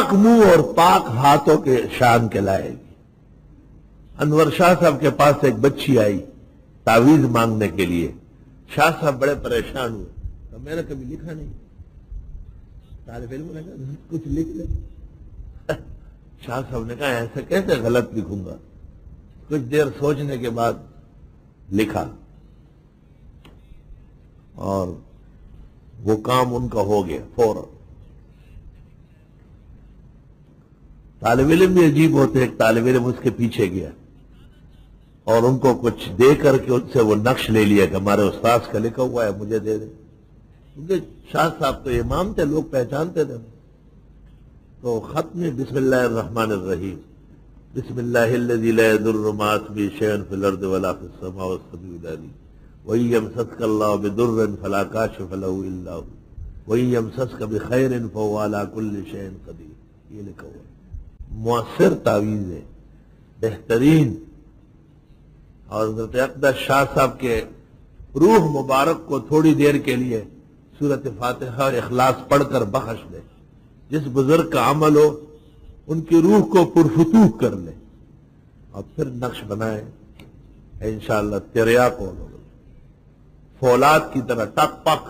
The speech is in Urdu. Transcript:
پاک منہ اور پاک ہاتھوں کے شان کے لائے گی۔ انور شاہ صاحب کے پاس ایک بچی آئی تعویذ مانگنے کے لیے۔ شاہ صاحب بڑے پریشان ہوئے، تو میں نے کبھی لکھا نہیں۔ طالب علم نے کہا کچھ لکھ لے۔ شاہ صاحب نے کہا ایسے کیسے غلط لکھوں گا؟ کچھ دیر سوچنے کے بعد لکھا، اور وہ کام ان کا ہو گیا فوراً۔ طالب علم بھی عجیب ہوتے، ایک طالب علم اس کے پیچھے گیا اور ان کو کچھ دے کر کے ان سے وہ نقش لے لیا کہ ہمارے استاذ کا لکھا ہوا ہے، مجھے دے دیں۔ کیونکہ شاہ صاحب تو امام تھے، لوگ پہچانتے تھے۔ تو خط میں بسم اللہ الرحمن الرحیم، بسم اللہ الذی لا یضر مع اسمہ شیء فی الارض ولا فی السماء والسمیع العلیم، وَإِن يَمْسَسْكَ اللَّهُ بِضُرٍّ فَلَا كَاشِفَ لَهُ إِلَّا هُوَ وَإِن يَمْسَسْكَ بِخَيْرٍ فَهُوَ عَلَى كُلِّ شَيْءٍ قَدِيرٌ۔ یہ لکھا ہوا ہے، مؤثر تعویذ ہے، بہترین۔ اور حضرت اقدس شاہ صاحب کے روح مبارک کو تھوڑی دیر کے لیے سورۃ فاتحہ اور اخلاص پڑھ کر بخش دے۔ جس بزرگ کا عمل ہو ان کی روح کو پرفتوح کر لے اور پھر نقش بنائے، انشاءاللہ تریاق ہو، فولاد کی طرح ٹک پک